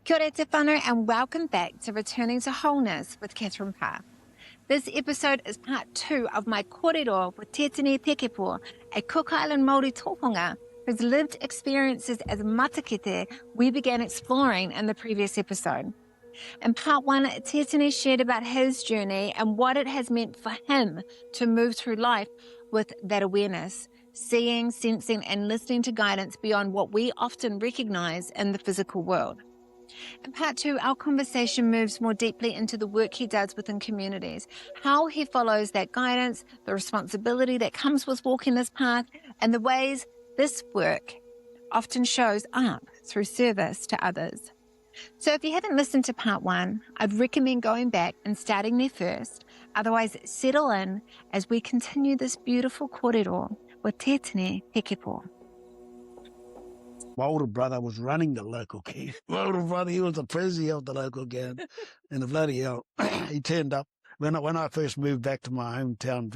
Kia ora te whānau and welcome back to Returning to Wholeness with Catherine Parr. This episode is part 2 of my kōrero with Tetini Pekepo, a Cook Island Māori Tohunga whose lived experiences as matakete we began exploring in the previous episode. In part 1, Tetini shared about his journey and what it has meant for him to move through life with that awareness, seeing, sensing and listening to guidance beyond what we often recognize in the physical world. In part 2, our conversation moves more deeply into the work he does within communities, how he follows that guidance, the responsibility that comes with walking this path, and the ways this work often shows up through service to others. So if you haven't listened to part 1, I'd recommend going back and starting there first. Otherwise, settle in as we continue this beautiful kōrero with Tetini Pekepo. My older brother was running the local gang. My older brother, he was the president of the local gang. And the bloody hell, he turned up. When I first moved back to my hometown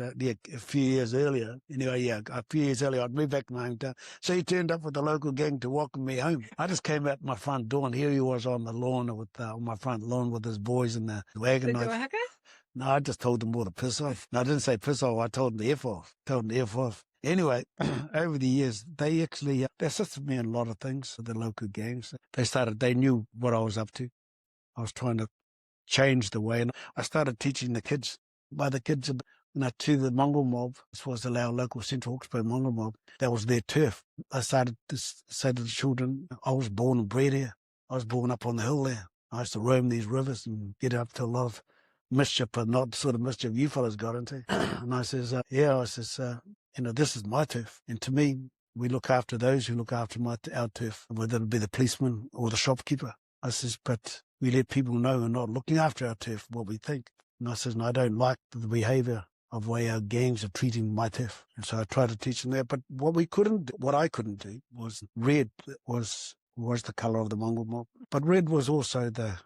a few years earlier, a few years earlier, I'd moved back to my hometown. So he turned up with the local gang to welcome me home. I just came out my front door and here he was on the lawn on my front lawn with his boys in the wagon. No, I just told them all to piss off. No, I didn't say piss off. I told them to F off. Anyway, over the years, they assisted me in a lot of things, the local gangs. They knew what I was up to. I was trying to change the way. And I started teaching the kids, to the Mongol mob. This was our local Central Hawke's Bay Mongol mob. That was their turf. I started to say to the children, I was born and bred here. I was born up on the hill there. I used to roam these rivers and get up to a lot of mischief, but not the sort of mischief you fellas got into. And I says, this is my turf. And to me, we look after those who look after our turf, whether it be the policeman or the shopkeeper. I says, but we let people know we're not looking after our turf, what we think. And I says, I don't like the behaviour of the way our gangs are treating my turf. And so I tried to teach them that. But what I couldn't do was red was the colour of the Mongol mob. But red was also the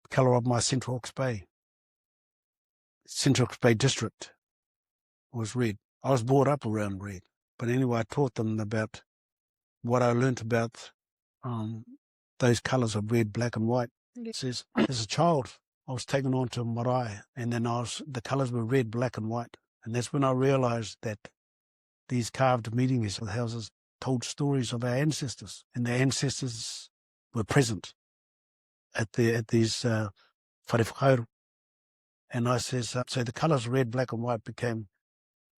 colour of my Central Hawke's Bay. Central Hawke's Bay district was red. I was brought up around red. But anyway, I taught them about what I learnt about those colours of red, black and white. It says, as a child, I was taken on to marae, and then the colours were red, black and white. And that's when I realised that these carved meeting houses told stories of our ancestors, and their ancestors were present at these wharewhakauru. And I says, so the colours red, black and white became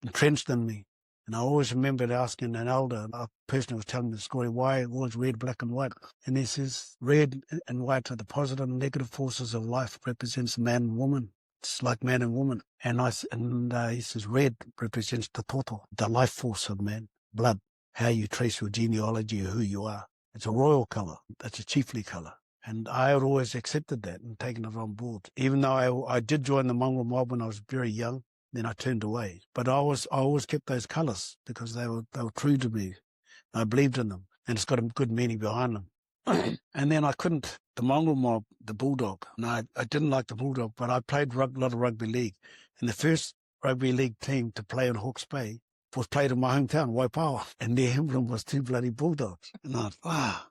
entrenched in me. And I always remembered asking an elder, a person who was telling me the story, why it was red, black and white. And he says, red and white are the positive and negative forces of life, represents man and woman. It's like man and woman. And he says, red represents the toto, the life force of man, blood, how you trace your genealogy or who you are. It's a royal colour. That's a chiefly colour. And I had always accepted that and taken it on board. Even though I did join the Mongol mob when I was very young, then I turned away. But I always kept those colours because they were true to me. I believed in them, and it's got a good meaning behind them. And then the Mongol mob, the bulldog. And I didn't like the bulldog, but I played a lot of rugby league. And the first rugby league team to play in Hawke's Bay was played in my hometown, Waipawa. And their emblem was 2 bloody bulldogs. And I thought,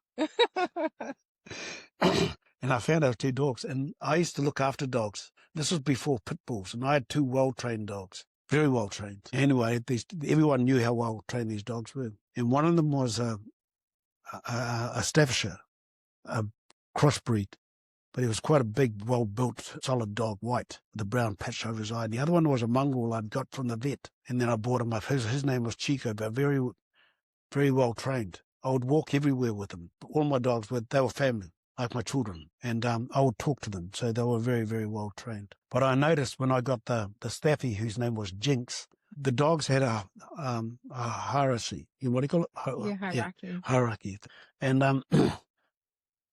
And I found those 2 dogs, and I used to look after dogs. This was before pit bulls, and I had 2 well-trained dogs, very well-trained. Anyway, everyone knew how well-trained these dogs were. And one of them was a Staffordshire, a crossbreed, but he was quite a big, well-built, solid dog, white, with a brown patch over his eye. And the other one was a mongrel I'd got from the vet, and then I bought him up. His name was Chico, but very, very well-trained. I would walk everywhere with him. All my dogs, they were family, like my children, and I would talk to them, so they were very, very well trained. But I noticed when I got the staffy, whose name was Jinx, the dogs had a hierarchy. What do you call it? Hierarchy. Hierarchy. And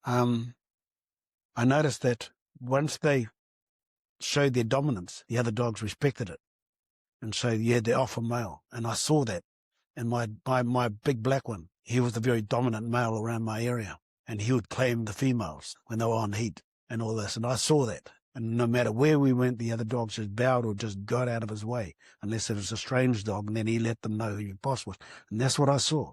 I noticed that once they showed their dominance, the other dogs respected it, and so you had the alpha male, and I saw that. And my big black one, he was the very dominant male around my area. And he would claim the females when they were on heat and all this. And I saw that. And no matter where we went, the other dogs just bowed or just got out of his way, unless it was a strange dog. And then he let them know who your boss was. And that's what I saw.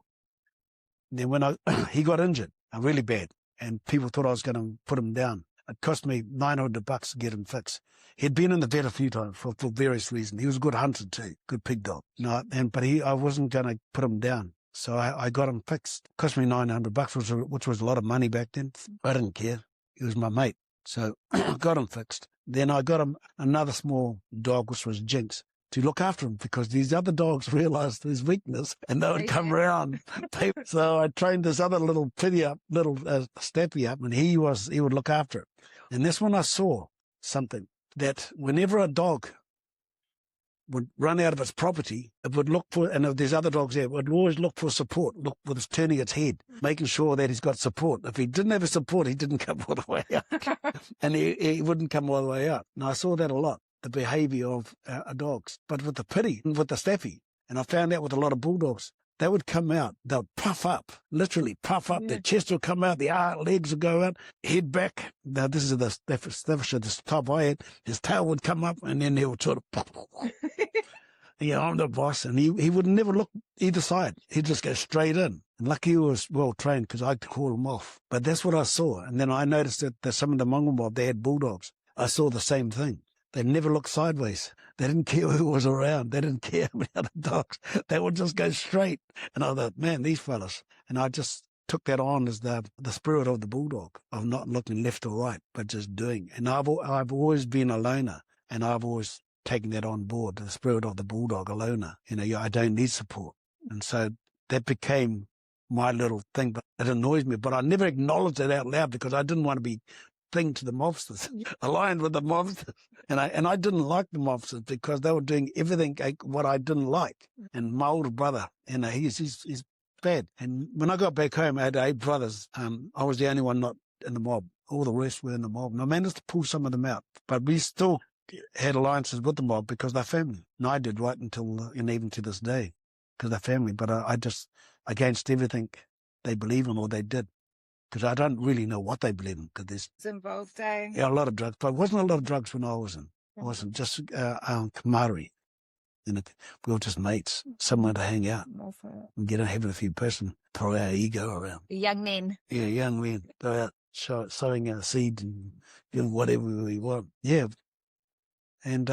And then when he got injured, really bad. and people thought I was going to put him down. It cost me $900 to get him fixed. He'd been in the vet a few times for various reasons. He was a good hunter too, good pig dog. No, but I wasn't going to put him down. So I got him fixed. It cost me $900, which was a lot of money back then. I didn't care. He was my mate. So I got him fixed. Then I got him another small dog, which was Jinx, to look after him because these other dogs realized his weakness and they would come around. So I trained this other little Staffy up, and he would look after it. And that's when I saw something, that whenever a dog would run out of its property, it would look for, and if there's other dogs there, it would always look for support, look with its turning its head, making sure that he's got support. If he didn't have a support, he didn't come all the way out. And he wouldn't come all the way out. And I saw that a lot, the behaviour of dogs. But with the pity, with the Staffy, and I found out with a lot of bulldogs, they would come out, they'll puff up, literally puff up, their chest will come out, the legs will go out, head back. Now this is the Staffordshire, this top I had, his tail would come up and then he would sort of pop. Yeah, I'm the boss. And he would never look either side. He'd just go straight in. And lucky he was well trained because I could call him off. But that's what I saw. And then I noticed that some of the Mongol mob, they had bulldogs. I saw the same thing. They never looked sideways. They didn't care who was around. They didn't care about the dogs. They would just go straight. And I thought, man, these fellas. And I just took that on as the spirit of the bulldog, of not looking left or right, but just doing. And I've always been a loner, and I've always taken that on board, the spirit of the bulldog, a loner. I don't need support. And so that became my little thing, but it annoys me. But I never acknowledged it out loud because I didn't want to be thing to the mobsters, aligned with the mobsters. And I didn't like the mobsters because they were doing everything what I didn't like. And my older brother, he's bad. And when I got back home, I had 8 brothers. I was the only one not in the mob. All the rest were in the mob. And I managed to pull some of them out. But we still had alliances with the mob because they're family. And I did right until, and even to this day, because they're family. But I just, against everything they believe in or they did. Because I don't really know what they believe in. Because there's involved, eh? Yeah, a lot of drugs. But it wasn't a lot of drugs when I was in. It wasn't just camaraderie. We were just mates, somewhere to hang out. And get out, having a few person, throw our ego around. Young men. Yeah, young men. Go out sowing our seed and doing whatever we want. Yeah. And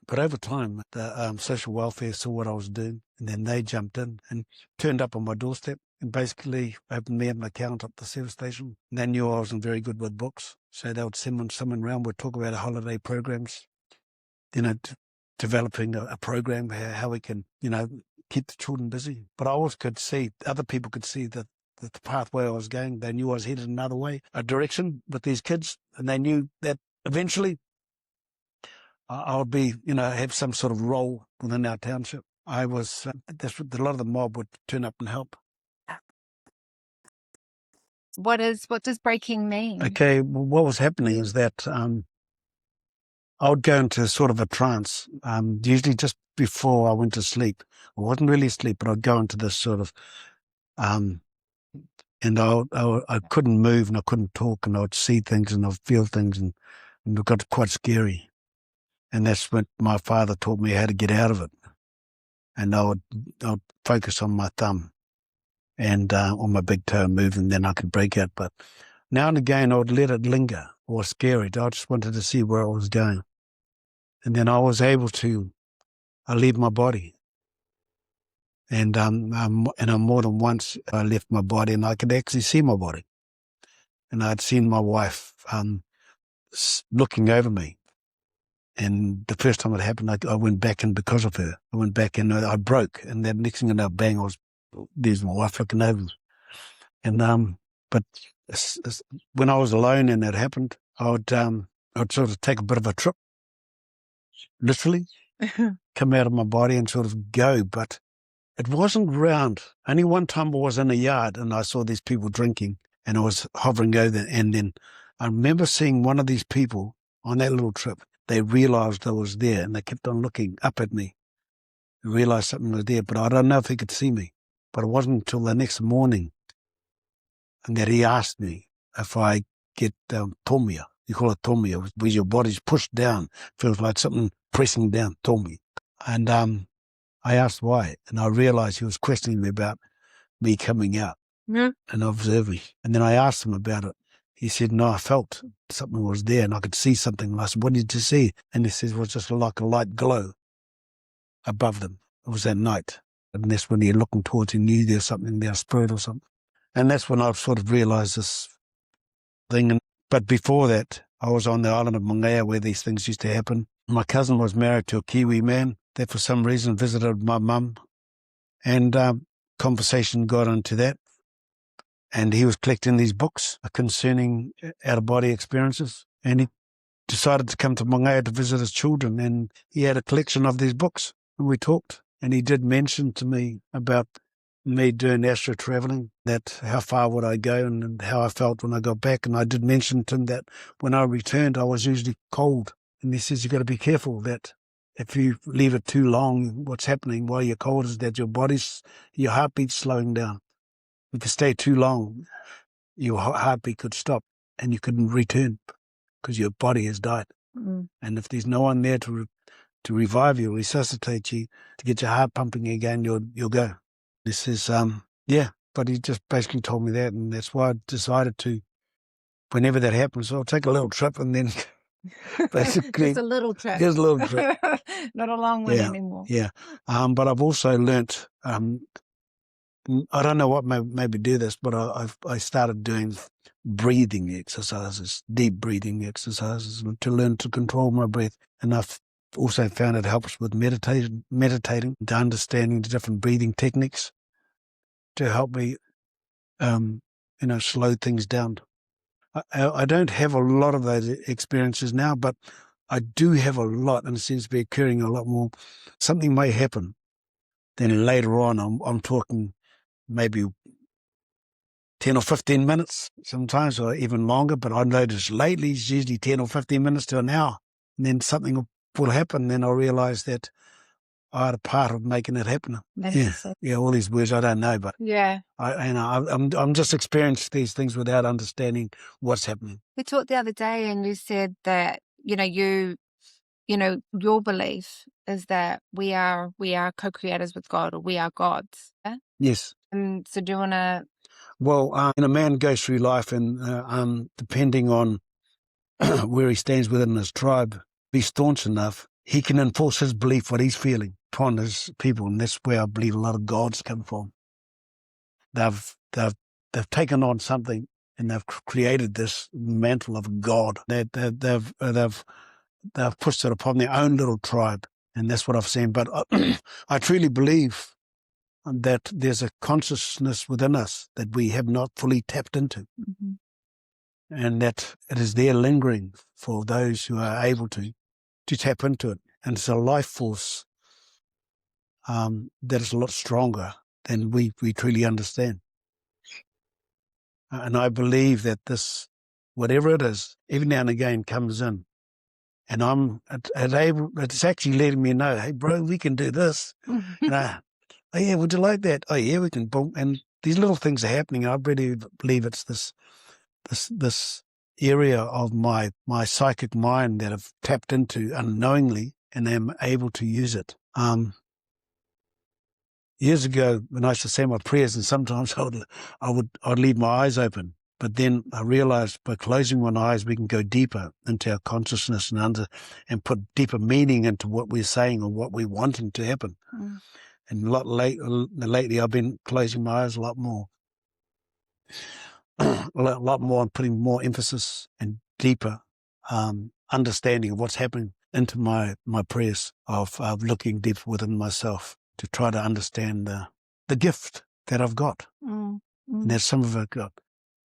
but over time, the social welfare saw what I was doing, and then they jumped in and turned up on my doorstep and basically opened me an account at the service station. And they knew I wasn't very good with books, so they would send someone around, would talk about holiday programs, developing a program, how we can, keep the children busy. But I also could see, other people could see that the pathway I was going. They knew I was headed another way, a direction with these kids, and they knew that eventually I would be, have some sort of role within our township. I was, a lot of the mob would turn up and help. What does breaking mean? Okay, well, what was happening is that I would go into sort of a trance, usually just before I went to sleep. I wasn't really asleep, but I'd go into this sort of, and I couldn't move and I couldn't talk, and I would see things and I'd feel things, and it got quite scary. And that's when my father taught me how to get out of it. And I would focus on my thumb and on my big toe, move, and then I could break out. But now and again, I would let it linger or scare it. I just wanted to see where I was going. And then I was able to leave my body. And more than once, I left my body and I could actually see my body. And I'd seen my wife looking over me. And the first time it happened, I went back in because of her. I went back and I broke. And then next thing I know, bang, there's my wife looking over me. And, but when I was alone and that happened, I'd sort of take a bit of a trip, literally, come out of my body and sort of go. But it wasn't round. Only one time I was in a yard and I saw these people drinking and I was hovering over. And then I remember seeing one of these people on that little trip. They realized I was there and they kept on looking up at me. They realized something was there, but I don't know if he could see me. But it wasn't until the next morning and that he asked me if I get tomia. You call it tomia, where your body's pushed down. Feels like something pressing down, tomia. And I asked why, and I realized he was questioning me about me coming out and observing. And then I asked him about it. He said, no, I felt something was there and I could see something. And I said, what did you see? And he said, it was just like a light glow above them. It was at night. And that's when you're looking towards, he knew there was something there, a spirit or something. And that's when I sort of realised this thing. But before that, I was on the island of Maungai where these things used to happen. My cousin was married to a Kiwi man that for some reason visited my mum. And conversation got into that. And he was collecting these books concerning out-of-body experiences. And he decided to come to Maungai to visit his children. And he had a collection of these books. And we talked. And he did mention to me about me doing astral traveling, that how far would I go and how I felt when I got back. And I did mention to him that when I returned, I was usually cold. And he says, you've got to be careful that if you leave it too long, what's happening while you're cold is that your heartbeat's slowing down. If you stay too long, your heartbeat could stop and you couldn't return because your body has died. Mm. And if there's no one there to revive you, resuscitate you, to get your heart pumping again, you'll go. This is, but he just basically told me that, and that's why I decided to, whenever that happens, I'll take a little trip and then basically... Just a little trip. Just a little trip. Not a long one anymore. Yeah. But I've also learnt, I don't know what made me do this, but I started doing breathing exercises, deep breathing exercises to learn to control my breath. And I've also found it helps with meditating, to understanding the different breathing techniques to help me, slow things down. I don't have a lot of those experiences now, but I do have a lot, and it seems to be occurring a lot more. Something may happen. Then later on, I'm talking maybe 10 or 15 minutes sometimes, or even longer, but I notice lately it's usually 10 or 15 minutes to an hour. And then something will happen, then I'll realise that I had a part of making it happen. Yeah, all these words I don't know, but I'm just experiencing these things without understanding what's happening. We talked the other day, and you said that your belief is that we are co-creators with God, or we are gods. Yeah? Yes. So do you want to? Well, a man goes through life, and depending on where he stands within his tribe, be staunch enough, he can enforce his belief, what he's feeling, upon his people, and that's where I believe a lot of gods come from. They've taken on something, and they've created this mantle of God. They've pushed it upon their own little tribe, and that's what I've seen. But I truly believe that there's a consciousness within us that we have not fully tapped into, and that it is there lingering for those who are able to tap into it. And it's a life force that is a lot stronger than we truly understand. And I believe that this, whatever it is, every now and again comes in. And it's actually letting me know, hey, bro, we can do this. And oh, yeah, would you like that? Oh, yeah, we can. Boom. And these little things are happening. I really believe it's this area of my psychic mind that I've tapped into unknowingly, and am able to use it. Years ago, when I used to say my prayers, and sometimes I'd leave my eyes open, but then I realized by closing my eyes, we can go deeper into our consciousness and put deeper meaning into what we're saying or what we're wanting to happen. And lately, I've been closing my eyes a lot more. A lot more, and putting more emphasis and deeper understanding of what's happening into my prayers, of looking deep within myself to try to understand the gift that I've got. And there's some of it got.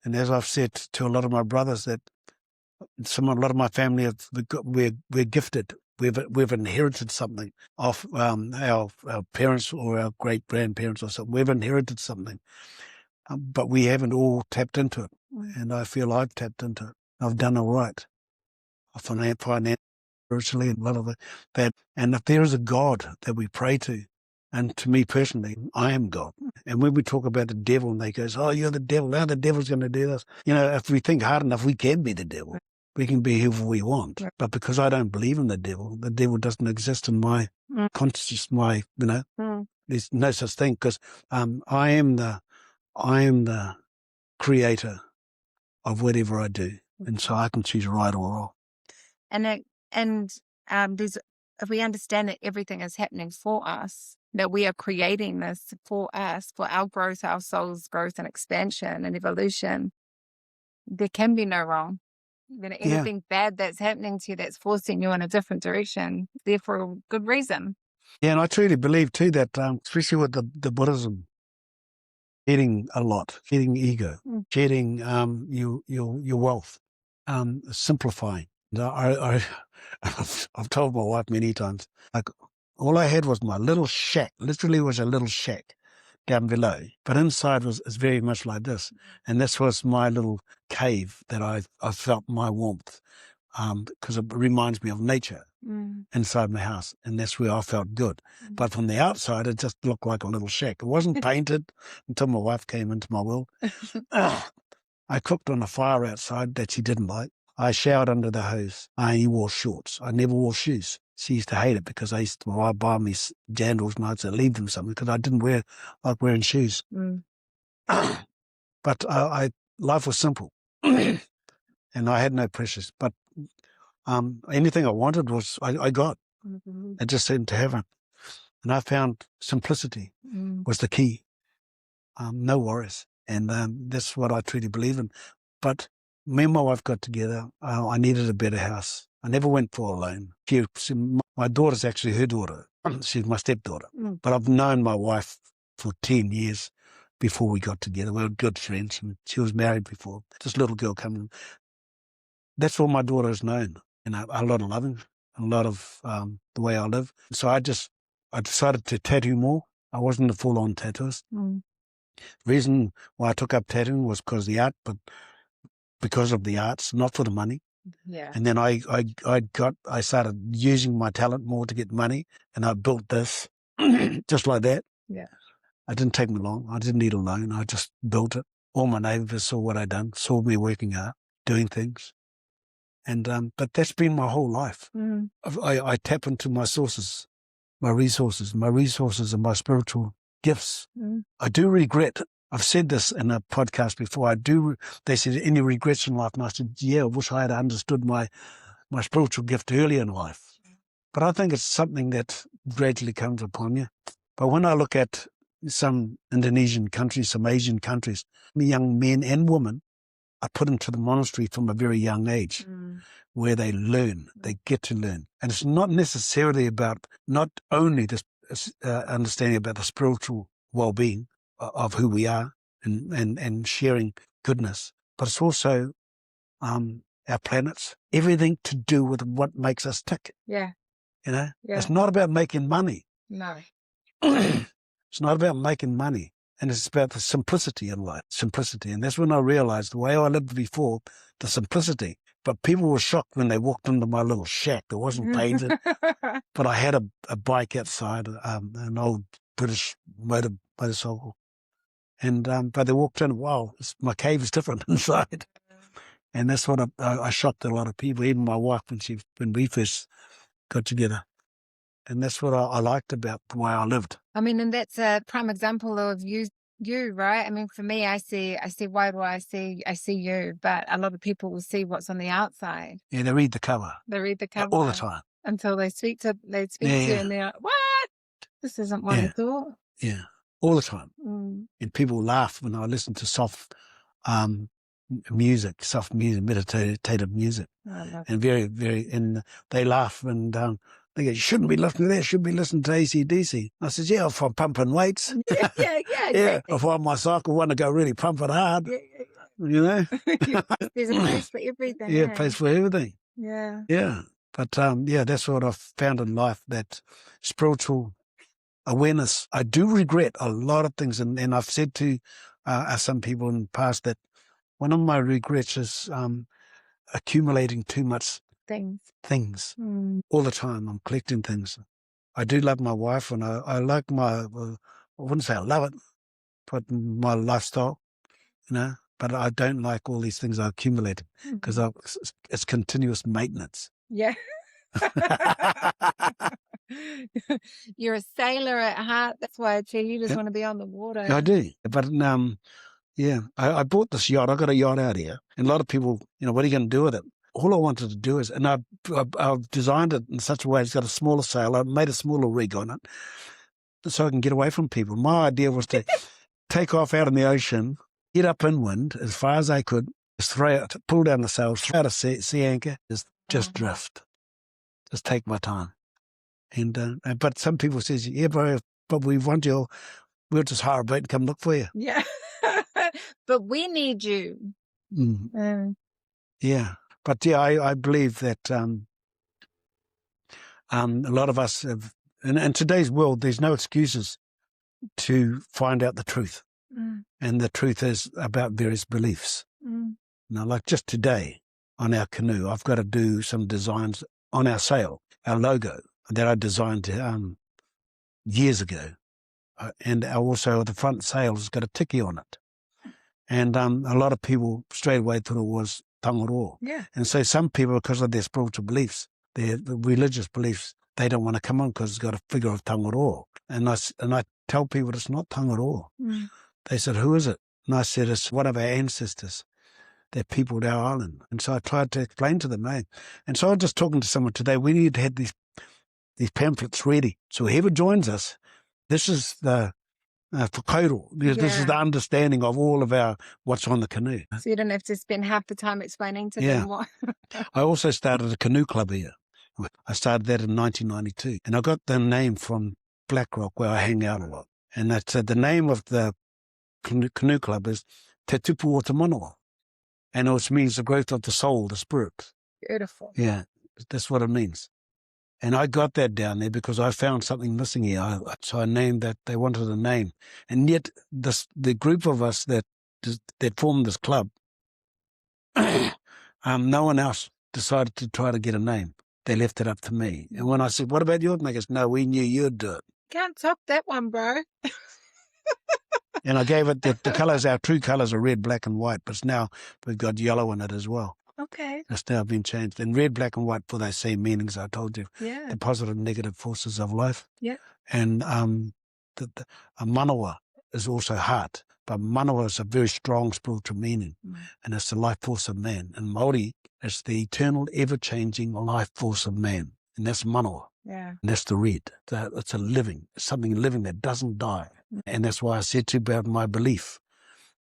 And as I've said to a lot of my brothers, that a lot of my family, we're gifted. We've inherited something of our parents or our great-grandparents or something. We've inherited something. But we haven't all tapped into it. And I feel I've tapped into it. I've done all right. Financially, spiritually, and a lot of that. And if there is a God that we pray to, and to me personally, I am God. And when we talk about the devil, and they go, oh, you're the devil. Now the devil's going to do this. If we think hard enough, we can be the devil. We can be whoever we want. But because I don't believe in the devil doesn't exist in my consciousness, there's no such thing, because I am the creator of whatever I do. And so I can choose right or wrong. There's, if we understand that everything is happening for us, that we are creating this for us, for our growth, our soul's growth and expansion and evolution, there can be no wrong. Then anything bad that's happening to you that's forcing you in a different direction, there for a good reason. Yeah, and I truly believe too that, especially with the Buddhism, shedding a lot, shedding ego, shedding your wealth, simplifying. I've told my wife many times, like, all I had was my little shack, literally was a little shack down below, but inside is very much like this. And this was my little cave that I felt my warmth, because it reminds me of nature inside my house, and that's where I felt good. But from the outside, it just looked like a little shack. It wasn't painted until my wife came into my world. I cooked on a fire outside that she didn't like. I showered under the hose. I only wore shorts. I never wore shoes. She used to hate it because I used to buy me jandals and I'd leave them something because I didn't like wearing shoes. But life was simple. And I had no pressures. But anything I wanted I got. It just seemed to happen. And I found simplicity was the key. No worries. And that's what I truly believe in. But me and my wife got together. I needed a better house. I never went for a loan. My daughter's actually her daughter. She's my stepdaughter. But I've known my wife for 10 years before we got together. We were good friends, and she was married before. This little girl coming. That's all my daughter has known. And a lot of loving, a lot of the way I live. So I decided to tattoo more. I wasn't a full-on tattooist. The reason why I took up tattooing was because of the arts, not for the money. Yeah. And then I started using my talent more to get money, and I built this just like that. Yeah. It didn't take me long. I didn't need a loan. I just built it. All my neighbours saw what I'd done, saw me working hard, doing things. And but that's been my whole life. I tap into my sources, my resources are my spiritual gifts. I do regret. I've said this in a podcast before. They said, any regrets in life? And I said, yeah, I wish I had understood my spiritual gift early in life. But I think it's something that gradually comes upon you. But when I look at some Indonesian countries, some Asian countries, young men and women are put into the monastery from a very young age, where they learn, they get to learn. And it's not necessarily about not only this understanding about the spiritual well-being of who we are and sharing goodness, but it's also our planets, everything to do with what makes us tick. Yeah. You know, it's not about making money. No. It's not about making money. And it's about the simplicity in life, simplicity. And that's when I realized the way I lived before, the simplicity. But people were shocked when they walked into my little shack that wasn't painted. But I had a bike outside, an old British motorcycle. And but they walked in, wow, my cave is different inside. And that's what I shocked a lot of people, even my wife when we first got together. And that's what I liked about the way I lived. I mean, and that's a prime example of you, right? I mean, for me, I see Wairua, I see you, but a lot of people will see what's on the outside. Yeah, they read the cover. They read the cover all the time until they speak to you, and they're like, "What? This isn't what I thought." Yeah, all the time. And people laugh when I listen to soft music, meditative music, and very, very, and they laugh and they go, "You shouldn't be listening to that. You should be listening to AC/DC." I said, "Yeah, if I'm pumping weights, yeah, if I'm my cycle, want to go really pumping hard, you know." There's a place for everything. Yeah, place for everything. Yeah, yeah. But that's what I've found in life. That spiritual awareness. I do regret a lot of things, and I've said to some people in the past that one of my regrets is accumulating too much things. All the time. I'm collecting things. I do love my wife, and I like I wouldn't say I love it, but my lifestyle, you know, but I don't like all these things I accumulated because it's continuous maintenance. Yeah. You're a sailor at heart. That's why I tell you just want to be on the water. I do. But Yeah, I bought this yacht. I got a yacht out here. And a lot of people, what are you going to do with it? All I wanted to do is, and I've designed it in such a way it's got a smaller sail. I made a smaller rig on it so I can get away from people. My idea was to take off out in the ocean, get up inwind as far as I could, just pull down the sails, throw out a sea anchor, just drift. Just take my time. And but some people says, yeah, bro, but we'll just hire a boat and come look for you. Yeah. But we need you. Yeah. But yeah, I believe that a lot of us have, in today's world, there's no excuses to find out the truth. And the truth is about various beliefs. Now, like just today on our canoe, I've got to do some designs on our sail, our logo that I designed years ago. And also the front sail has got a tiki on it. And a lot of people straight away thought it was tangaroa. Yeah. And so some people, because of their spiritual beliefs, their religious beliefs, they don't want to come on because it's got a figure of tangaroa. And I tell people it's not tangaroa. They said, who is it? And I said, it's one of our ancestors. They're peopled our island. And so I tried to explain to them, And so I was just talking to someone today. We need to have these pamphlets ready. So whoever joins us, this is the whakairo. This is the understanding of all of what's on the canoe. So you don't have to spend half the time explaining to them what. I also started a canoe club here. I started that in 1992. And I got the name from Blackrock, where I hang out a lot. And that's the name of the canoe club is Te Tupu o Te Manawa. And it means the growth of the soul, the spirit. Beautiful. Yeah, that's what it means. And I got that down there because I found something missing here. So I named that. They wanted a name. And yet the group of us that formed this club, no one else decided to try to get a name. They left it up to me. And when I said, what about yours? And they goes, no, we knew you'd do it. Can't top that one, bro. And I gave it the colours, our true colours are red, black and white, but now we've got yellow in it as well. Okay. It's now been changed. And red, black and white for those same meanings I told you. Yeah. The positive and negative forces of life. Yeah. And Manawa is also heart. But Manawa is a very strong spiritual meaning. And it's the life force of man. And Māori is the eternal, ever-changing life force of man. And that's Manawa. Yeah. And that's the red. It's something living that doesn't die. And that's why I said to you about my belief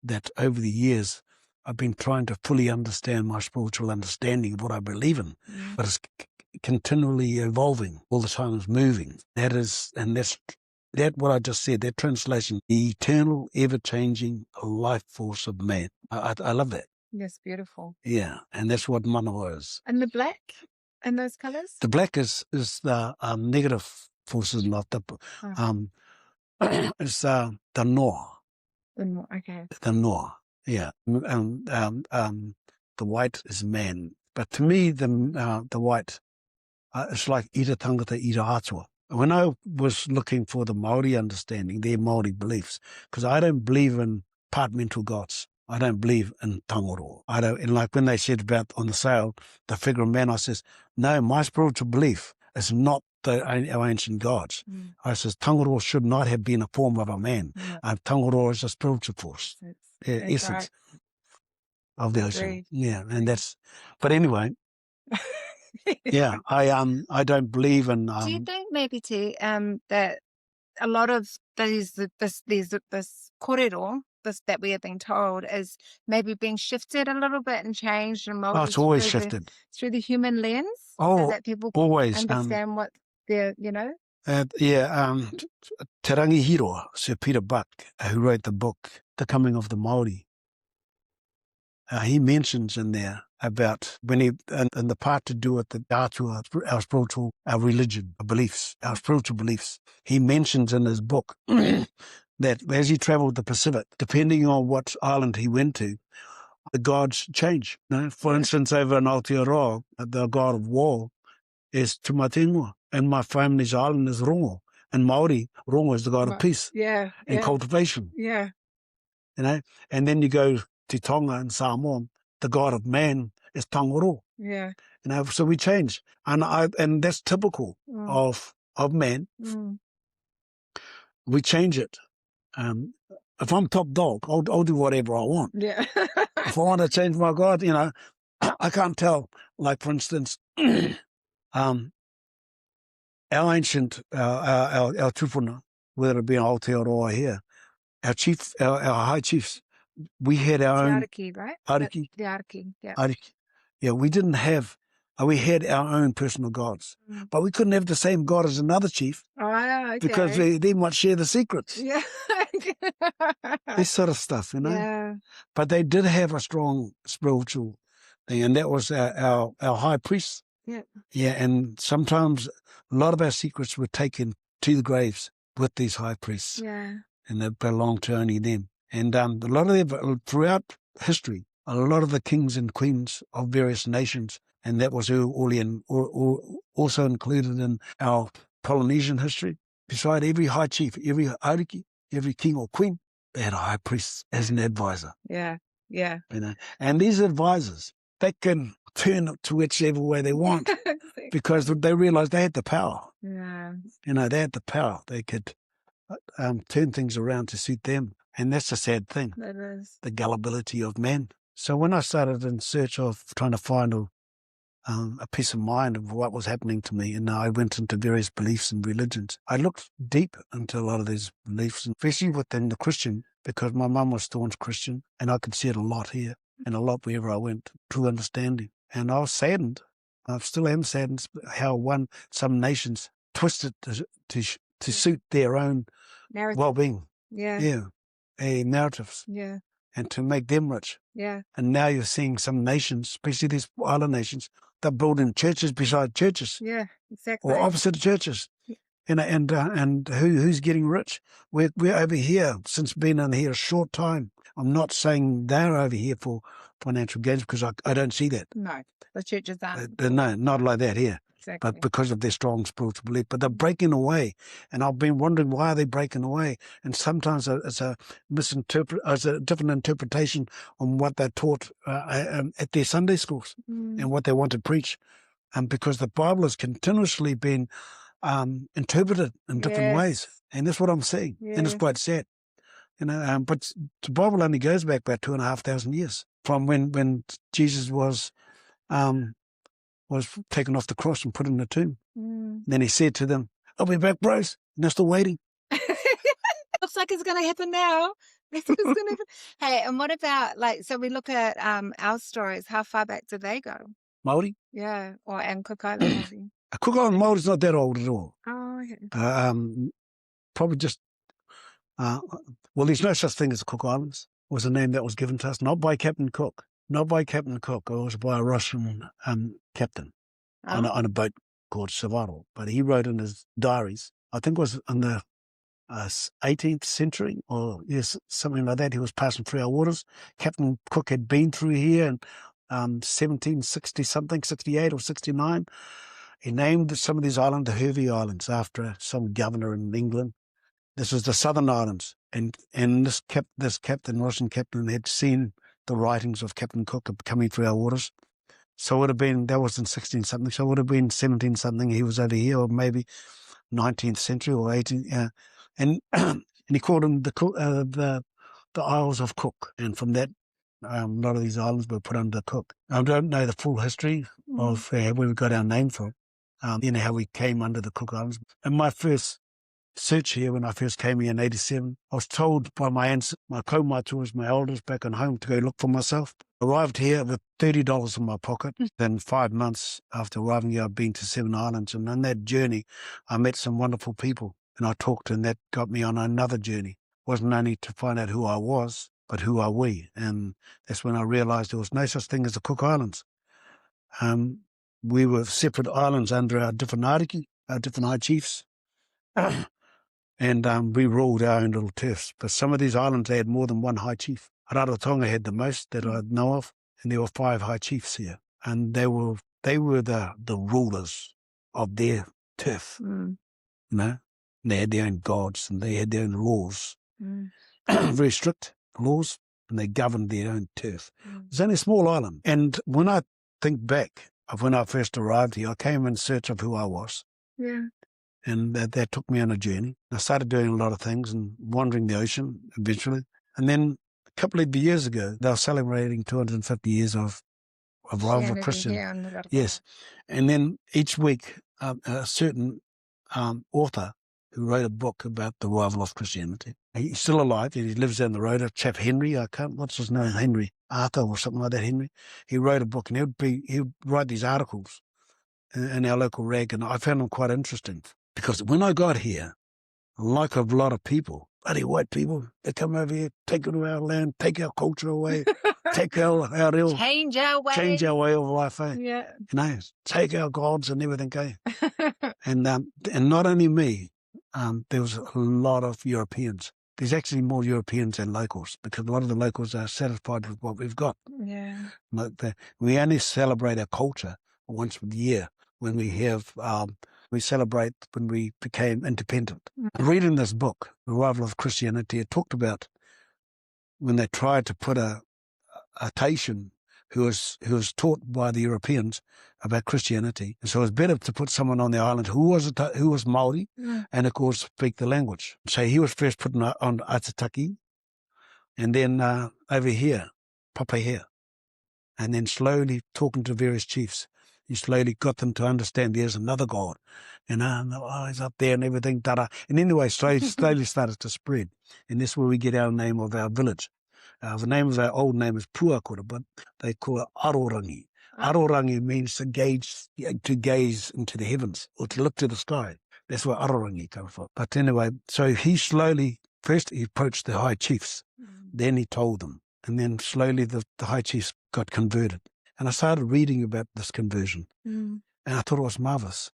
that over the years, I've been trying to fully understand my spiritual understanding of what I believe in, but it's continually evolving. All the time it's moving. That's what I just said, that translation, the eternal, ever-changing life force of man. I love that. That's beautiful. Yeah, and that's what Manawa is. And the black and those colours? The black is the negative forces, not the... it's the noa. Okay. The noa. Yeah, the white is man, but to me the white it's like ira tangata, ira atua. When I was looking for the Māori understanding, their Māori beliefs, because I don't believe in part-mental gods. I don't believe in tangaroa. I don't, and like when they said about on the sail, the figure of man, I says, no, my spiritual belief is not our ancient gods. I says, tangaroa should not have been a form of a man. Tangaroa is a spiritual force. Essence of the ocean. Great. Yeah, and that's. But anyway, yeah, I don't believe in. Do you think maybe that a lot of this korero, that we have been told is maybe being shifted a little bit and changed and molded? It's always shifted through the human lens. Oh, so that people always understand what they're, Te Rangi Hiro, Sir Peter Buck, who wrote the book, The Coming of the Māori, he mentions in there about when in the part to do with the atua, our spiritual, our religion, our beliefs, our spiritual beliefs, he mentions in his book that as he travelled the Pacific, depending on what island he went to, the gods change. For instance, over in Aotearoa, the god of war is Tumatenua, and my family's island is Rongo. And Māori, Rongo is the god of peace and cultivation. Yeah. And then you go to Tonga and Samoa, the god of man is Tangaroa. Yeah. So we change. And that's typical of man. We change it. if I'm top dog, I'll do whatever I want. Yeah. If I want to change my God, I can't tell. Like, for instance, our ancient, our tupuna, whether it be in Aotearoa here, our high chiefs, we had our own... Ariki, right? Ariki. The Ariki, yeah. Ariki. Yeah, we didn't have... we had our own personal gods. But we couldn't have the same God as another chief. Oh, okay. Because they might share the secrets. Yeah. This sort of stuff, Yeah. But they did have a strong spiritual thing, and that was our high priest. Yeah. Yeah, and sometimes a lot of our secrets were taken to the graves with these high priests. Yeah. And they belonged to only them. And a lot of them, throughout history, a lot of the kings and queens of various nations, and that was also included in our Polynesian history, beside every high chief, every ariki, every king or queen, they had a high priest as an advisor. Yeah, yeah. And these advisors, they can turn it to whichever way they want because they realized they had the power. Yeah. They had the power. They could turn things around to suit them. And that's a sad thing. That is. The gullibility of man. So when I started in search of trying to find a peace of mind of what was happening to me, and I went into various beliefs and religions, I looked deep into a lot of these beliefs, especially within the Christian, because my mum was staunch Christian, and I could see it a lot here and a lot wherever I went, true understanding. And I was saddened. I still am saddened how some nations twisted to suit their own well-being. Yeah. Yeah. Narratives. Yeah. And to make them rich. Yeah. And now you're seeing some nations, especially these island nations, they're building churches beside churches. Yeah, exactly. Or opposite churches. And who's getting rich? We're over here, since being in here a short time. I'm not saying they're over here for financial gains because I don't see that. No, the churches aren't. No, not like that here. Exactly. But because of their strong spiritual belief. But they're breaking away. And I've been wondering, why are they breaking away? And sometimes it's a different interpretation on what they're taught at their Sunday schools and what they want to preach. Because the Bible has continuously been interpreted in different ways. And that's what I'm seeing. Yeah. And it's quite sad. But the Bible only goes back about 2,500 years from when Jesus was taken off the cross and put in the tomb. Then he said to them, "I'll be back, bros." And they're still waiting. Looks like it's going to happen now. Hey, and what about, so we look at our stories, how far back do they go? Māori? Yeah, and Cook Island Māori. Cook Island Māori's not that old at all. Oh, okay. Probably just, there's no such thing as Cook Islands. It was a name that was given to us, not by Captain Cook. Not by Captain Cook. It was by a Russian captain on a boat called Survival. But he wrote in his diaries, I think it was in the 18th century, or yes, something like that. He was passing through our waters. Captain Cook had been through here in 1760-something, 68 or 69. He named some of these islands the Hervey Islands after some governor in England. This was the Southern Islands. And this Russian captain, had seen the writings of Captain Cook coming through our waters. So it would have been, that was in 16-something, so it would have been 17-something. He was over here, or maybe 19th century or 18th. And he called them the Isles of Cook. And from that, a lot of these islands were put under Cook. I don't know the full history of where we got our name from, how we came under the Cook Islands. And my first search here, when I first came here in 87, I was told by my kaumātuas, my elders back at home, to go look for myself. Arrived here with $30 in my pocket. Then 5 months after arriving here, I've been to 7 islands. And on that journey, I met some wonderful people. And I talked, and that got me on another journey. It wasn't only to find out who I was, but who are we. And that's when I realized there was no such thing as the Cook Islands. We were separate islands under our different ariki, our different high chiefs. And we ruled our own little turfs. But some of these islands, they had more than one high chief. Rarotonga had the most that I know of, and there were 5 high chiefs here. And they were the rulers of their turf. And they had their own gods, and they had their own laws. Very strict laws, and they governed their own turf. It was only a small island. And when I think back of when I first arrived here, I came in search of who I was. Yeah. And that took me on a journey. I started doing a lot of things and wandering the ocean eventually. And then a couple of years ago, they were celebrating 250 years of rival Christian. Yes. And then each week, a certain author who wrote a book about the rival of Christianity. He's still alive. He lives down the road. A chap, Henry, what's his name? Henry Arthur or something like that, Henry. He wrote a book, and he would write these articles in our local rag, and I found them quite interesting. Because when I got here, like a lot of people, bloody white people, they come over here, take our land, take our culture away, take our change our way of life. Yeah. Take our gods and everything. And not only me, there was a lot of Europeans. There's actually more Europeans than locals, because a lot of the locals are satisfied with what we've got. Yeah. We only celebrate our culture once a year when we have. We celebrate when we became independent. Reading this book, The Rival of Christianity, it talked about when they tried to put a Tahitian who was taught by the Europeans about Christianity. And so it was better to put someone on the island who was Māori and, of course, speak the language. So he was first put on Atataki, and then over here, Papa here, and then slowly talking to various chiefs. He slowly got them to understand there's another God. And he's up there and everything. And anyway, slowly started to spread. And this is where we get our name of our village. The name of our old name is Puakura, but they call it Arorangi. Arorangi means to gaze into the heavens, or to look to the sky. That's where Arorangi comes from. But anyway, so he slowly, first he approached the high chiefs. Then he told them. And then slowly the high chiefs got converted. And I started reading about this conversion. And I thought it was marvelous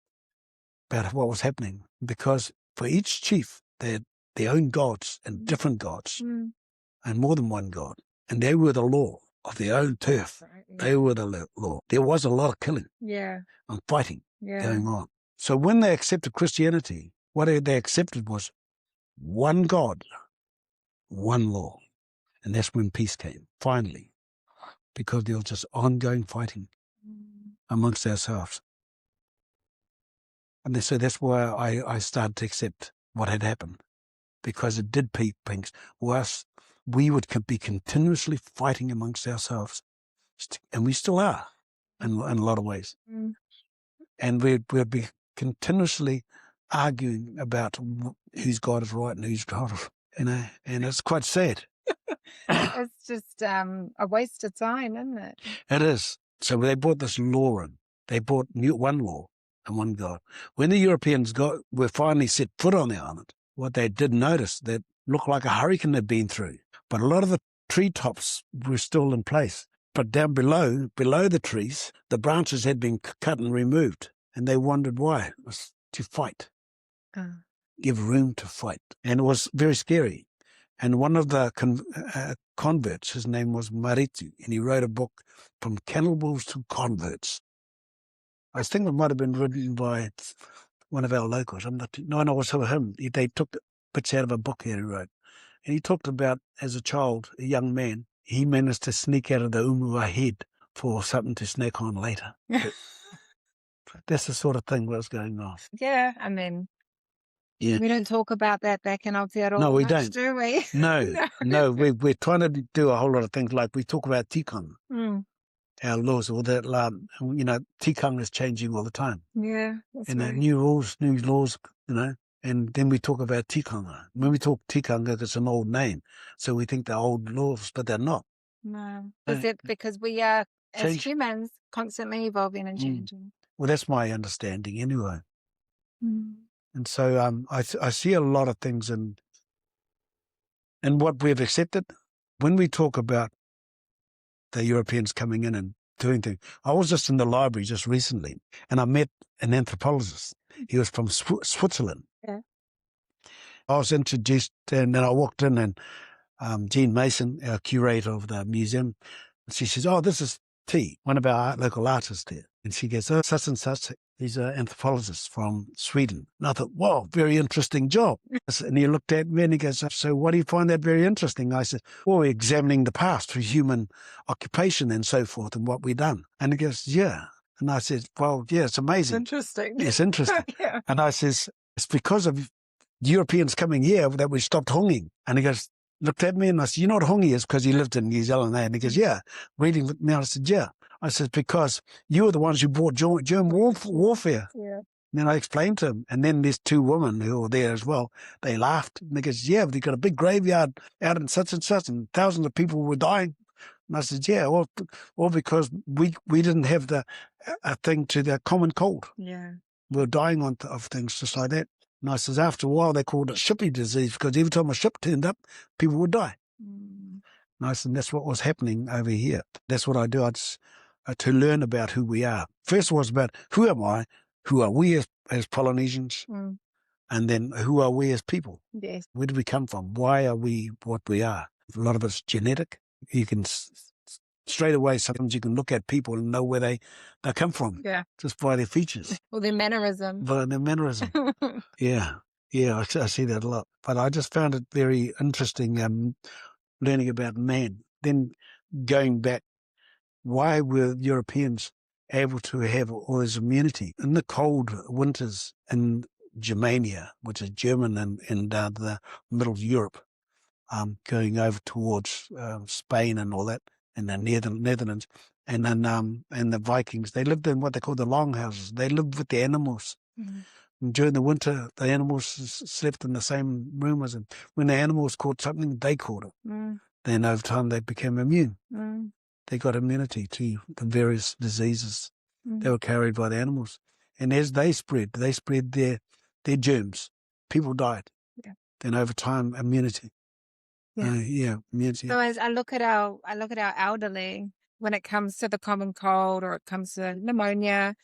about what was happening, because for each chief, they had their own gods and different gods and more than one god. And they were the law of their own turf. Right, yeah. They were the law. There was a lot of killing and fighting going on. So when they accepted Christianity, what they accepted was one God, one law. And that's when peace came, finally. Because there was just ongoing fighting amongst ourselves. And so that's why I started to accept what had happened, because it did things. We would be continuously fighting amongst ourselves, and we still are in a lot of ways. And we'd be continuously arguing about whose God is right and whose God is, and it's quite sad. It's just a waste of time, isn't it? It is. So they brought this law in. They brought one law and one God. When the Europeans were finally set foot on the island, what they did notice, that looked like a hurricane had been through. But a lot of the treetops were still in place. But down below the trees, the branches had been cut and removed. And they wondered why. It was to fight. Give room to fight. And it was very scary. And one of the converts, his name was Maritu, and he wrote a book, From Cannibals to Converts. I think it might have been written by one of our locals. No, it was him. They took bits out of a book here he wrote. And he talked about, as a child, a young man, he managed to sneak out of the umua head for something to snack on later. That's the sort of thing that was going on. Yeah, I mean... Yeah. We don't talk about that back in Aotearoa. No, we much, don't. Do we? No. We're trying to do a whole lot of things, like we talk about tikanga, our laws, or that, tikanga is changing all the time. Yeah, that's and right. New laws, and then we talk about tikanga. When we talk tikanga, it's an old name, so we think they're old laws, but they're not. No. Is it because we are, as humans, constantly evolving and changing? Well, that's my understanding anyway. And so I see a lot of things in what we've accepted. When we talk about the Europeans coming in and doing things, I was just in the library just recently, and I met an anthropologist. He was from Switzerland. Yeah. I was introduced, and then I walked in, and Jean Mason, our curator of the museum, she says, "Oh, this is T, one of our local artists there." And she goes, "Oh, such and such. He's an anthropologist from Sweden." And I thought, wow, very interesting job. And he looked at me and he goes, "So what do you find that very interesting?" I said, "Well, we're examining the past through human occupation and so forth and what we've done." And he goes, "Yeah." And I said, "Well, yeah, it's amazing." Interesting. It's interesting. Yeah. And I says, it's because of Europeans coming here that we stopped honging. And he goes, looked at me and I said, you know what hongi is? Because he lived in New Zealand there. And he goes, yeah, reading with me. I said, yeah. I said, because you were the ones who brought German warfare. Yeah. And then I explained to him. And then there's two women who were there as well. They laughed. And they goes, yeah, they got a big graveyard out in such, and thousands of people were dying. And I said, yeah, all because we didn't have a thing to the common cold. Yeah. We were dying of things just like that. And I says, after a while, they called it shippy disease because every time a ship turned up, people would die. And I said, that's what was happening over here. That's what I do. I just, to learn about who we are. First was about who am I, who are we as Polynesians, and then who are we as people? Yes. Where did we come from? Why are we what we are? A lot of it's genetic. You can straight away, sometimes you can look at people and know where they come from. Yeah. Just by their features. Or their mannerism. By their mannerism. Yeah. Yeah, I see that a lot. But I just found it very interesting learning about man. Then going back, why were Europeans able to have all this immunity? In the cold winters in Germania, which is German and the middle of Europe, going over towards Spain and all that, and the Netherlands, and then and the Vikings, they lived in what they call the longhouses. They lived with the animals. And during the winter, the animals slept in the same room as them. When the animals caught something, they caught it. Then over time, they became immune. They got immunity to the various diseases that were carried by the animals. And as they spread their germs. People died. Yeah. Then over time, immunity. Immunity. So as I look at our elderly, when it comes to the common cold or it comes to pneumonia,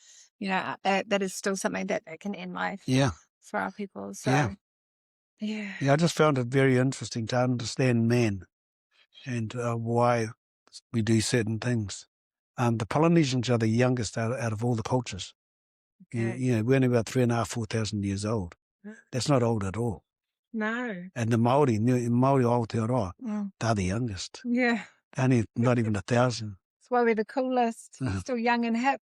that is still something that can end life. Yeah. For our people. So yeah. I just found it very interesting to understand man and why we do certain things. The Polynesians are the youngest out of all the cultures. Okay. We're only about 3,500, 4,000 years old. That's not old at all. No. And the Māori Aotearoa, they're the youngest. Yeah. Only not even 1,000. That's why we're the coolest. Still young and hip.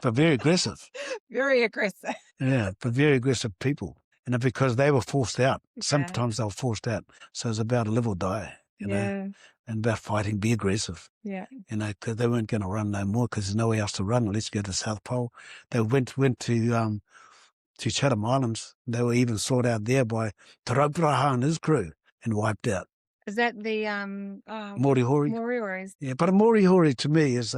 But very aggressive. Very aggressive. Yeah, but very aggressive people. And because they were forced out. Sometimes they were forced out. So it's about live or die, know, and about fighting, be aggressive. Yeah. Because they weren't going to run no more because there's nowhere else to run. Let's go to the South Pole. They went to Chatham Islands. They were even sought out there by Te Rauparaha and his crew and wiped out. Is that the Moriori? Morioris. Yeah, but a Moriori to me is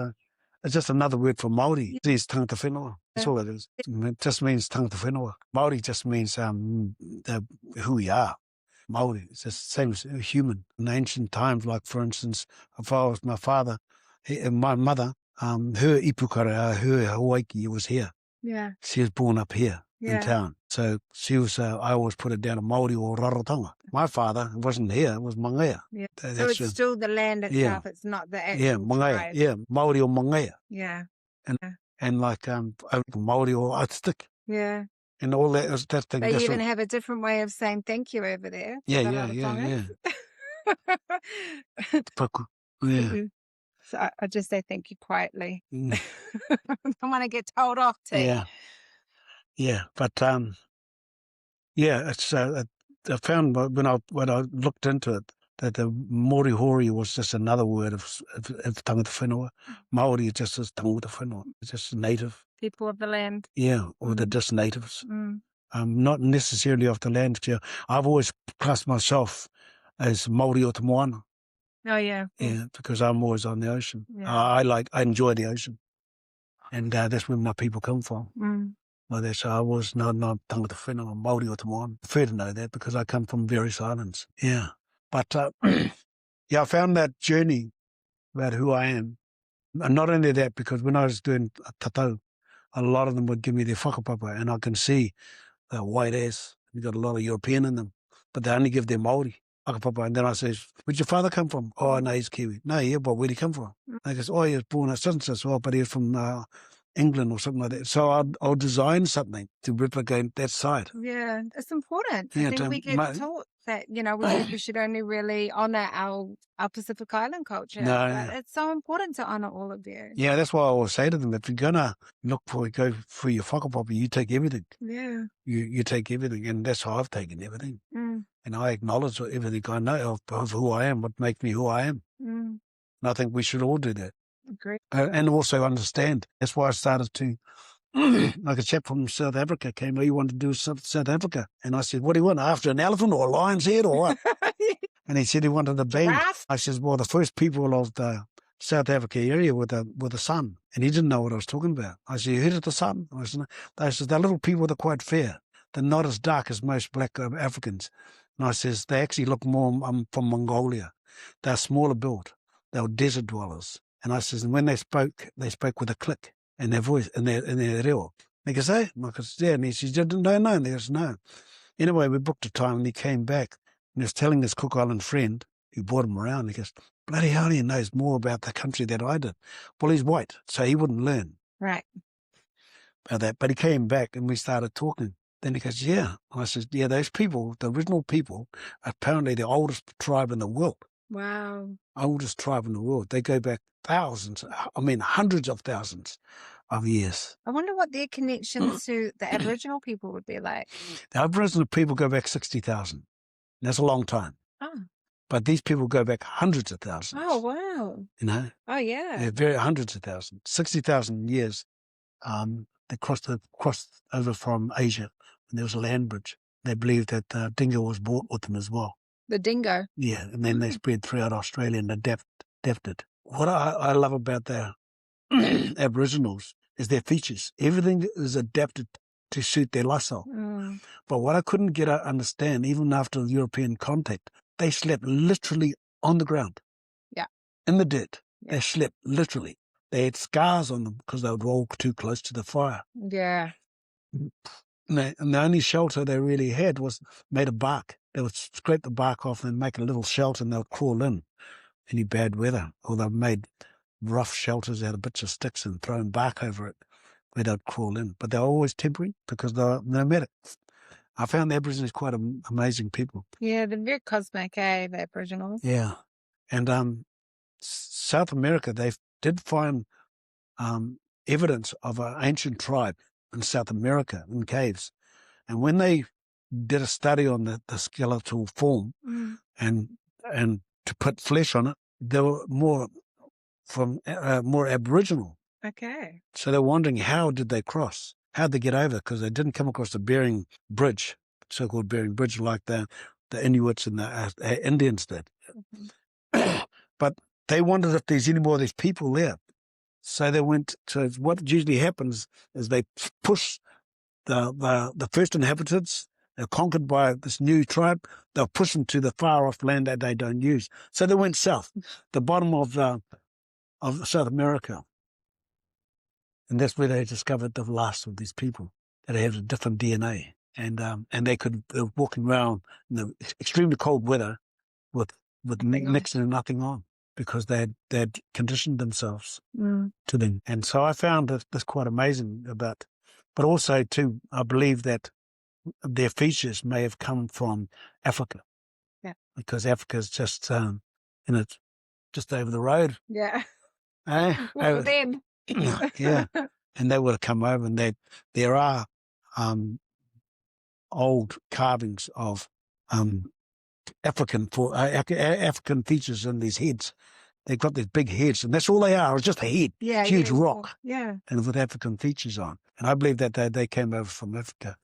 it's just another word for Māori. It is tangata whenua. That's all it is. It just means tangata whenua. Māori just means who we are. Māori, it's just the same as human. In ancient times, like for instance, if I was my father, my mother, her ipukara, her Hawaii was here. Yeah. She was born up here in town. So she was, I always put it down to Māori or Rarotonga. My father wasn't here, it was Maungai. Yeah. So it's still the land itself, it's not the actual Maungai. tribe. Yeah, Māori or Maungai. Yeah. And like Māori or Atstik. Yeah. And all that thing. They even have a different way of saying thank you over there. Yeah. Paku. Yeah. So I just say thank you quietly. I don't want to get told off to. Yeah. But it's I found when I looked into it that the Morihori was just another word of tangata whenua. Māori just is tangata whenua. It's just native. People of the land. Yeah, or they're just natives. Not necessarily off the land. I've always classed myself as Māori o te moana. Oh, yeah. Yeah, because I'm always on the ocean. Yeah. I enjoy the ocean. And that's where my people come from. Well, that's I was not tangata whenua, Māori o te moana. I prefer to know that because I come from various islands. Yeah. But, I found that journey about who I am. And not only that, because when I was doing tatau, a lot of them would give me their whakapapa, and I can see the white ass. You got a lot of European in them, but they only give their Māori whakapapa. And then I say, where'd your father come from? Oh, no, he's Kiwi. No, yeah, but where'd he come from? They go, oh, he was born at such and such. Oh, but he was from England or something like that. So I'll design something to replicate that site. Yeah, it's important. I Yeah, think we get taught that, we should only really honour our Pacific Island culture. No. But it's so important to honour all of you. Yeah, that's why I always say to them, if you're gonna go for your whakapapa, you take everything. Yeah. You take everything, and that's how I've taken everything. Mm. And I acknowledge everything I know of who I am, what makes me who I am. Mm. And I think we should all do that. Agree. And also understand. That's why I started to, like a chap from South Africa came, he wanted to do South Africa. And I said, what do you want, after an elephant or a lion's head or what? And he said he wanted a band. Giraffe? I said, well, the first people of the South Africa area were the sun. And he didn't know what I was talking about. I said, you heard of the sun? I said, they're little people that are quite fair. They're not as dark as most black Africans. And I says, they actually look more from Mongolia. They're smaller built. They were desert dwellers. And I says, and when they spoke with a click in their voice, in their reo. They goes, hey? And I goes, yeah. And he says, no. And he goes, no. Anyway, we booked a time and he came back and he was telling his Cook Island friend who brought him around. He goes, bloody hell, he knows more about the country than I did. Well, he's white, so he wouldn't learn. Right. About that. But he came back and we started talking. Then he goes, yeah. I says, yeah, those people, the original people, are apparently the oldest tribe in the world. Wow. Oldest tribe in the world. They go back hundreds of thousands of years. I wonder what their connection to the Aboriginal people would be like. The Aboriginal people go back 60,000. That's a long time. Oh. But these people go back hundreds of thousands. Oh, wow. Oh, yeah. They're very hundreds of thousands. 60,000 years. They crossed over from Asia, and there was a land bridge. They believed that the dingo was brought with them as well. The dingo? Yeah, and then they spread throughout Australia and adapted. What I love about the Aboriginals is their features. Everything is adapted to suit their lifestyle. Mm. But what I couldn't understand, even after European contact, they slept literally on the ground. Yeah. In the dirt. Yeah. They slept literally. They had scars on them because they would roll too close to the fire. Yeah. And the only shelter they really had was made of bark. They would scrape the bark off and make a little shelter and they would crawl in any bad weather. Or they made rough shelters out of bits of sticks and thrown bark over it where they would crawl in. But they were always temporary because they were nomadic. I found the Aborigines quite amazing people. Yeah, they're very cosmic, the Aboriginals. Yeah. And South America, they did find evidence of an ancient tribe in South America in caves. And when they did a study on the skeletal form and to put flesh on it, they were more Aboriginal. Okay. So they're wondering, how did they cross? How did they get over? Because they didn't come across the Bering Bridge, so-called Bering Bridge, like the Inuits and the Indians did. Mm-hmm. But they wondered if there's any more of these people there. So they went to, what usually happens is they push the first inhabitants. They're conquered by this new tribe. They'll push them to the far off land that they don't use. So they went south, the bottom of South America. And that's where they discovered the last of these people, that they have a different DNA. And they were walking around in the extremely cold weather with next to nothing on, because they'd conditioned themselves to them. And so I found this quite amazing but also too, I believe that their features may have come from Africa. Yeah. Because Africa's just just over the road. Yeah. What for them? Yeah. And they would have come over, and there are old carvings of African features in these heads. They've got these big heads, and that's all they are. It's just a head, huge rock, and with African features on. And I believe that they came over from Africa,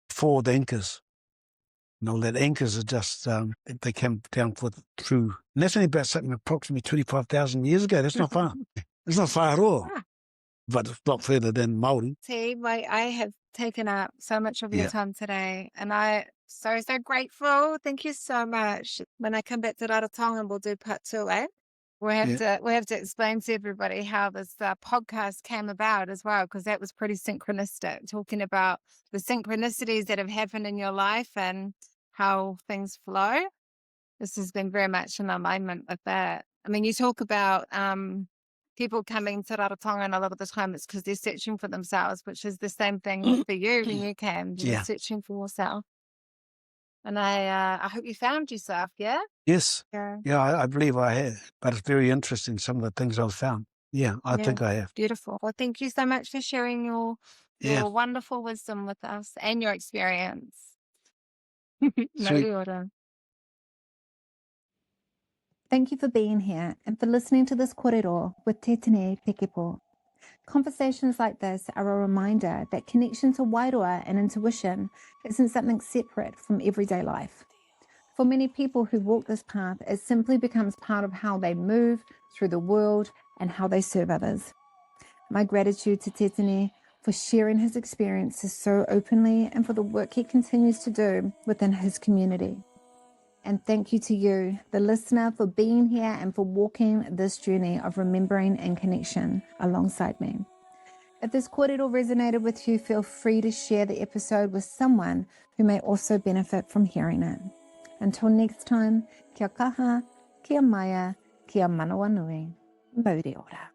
before the Incas. That Incas are just, they came down through, and that's only about something approximately 25,000 years ago. That's not far. It's not far at all. But it's not further than Māori. See, I have taken up so much of your time today, and I'm so grateful. Thank you so much. When I come back to Rarotonga, we'll do part 2, We have to explain to everybody how this podcast came about as well, because that was pretty synchronistic, talking about the synchronicities that have happened in your life and how things flow. This has been very much in alignment with that. I mean, you talk about people coming to Rarotonga, and a lot of the time it's because they're searching for themselves, which is the same thing for you when you came. You're searching for yourself. And I hope you found yourself, yeah? Yes. Yeah, I believe I have. But it's very interesting, some of the things I've found. Yeah, I think I have. Beautiful. Well, thank you so much for sharing your wonderful wisdom with us and your experience. No. Thank you for being here and for listening to this kōrero with Tetini Pekepo. Conversations like this are a reminder that connection to wairoa and intuition isn't something separate from everyday life. For many people who walk this path, it simply becomes part of how they move through the world and how they serve others. My gratitude to Tetini for sharing his experiences so openly and for the work he continues to do within his community. And thank you to you, the listener, for being here and for walking this journey of remembering and connection alongside me. If this kōrero resonated with you, feel free to share the episode with someone who may also benefit from hearing it. Until next time, kia kaha, kia maia, kia manawa nui, mauri ora.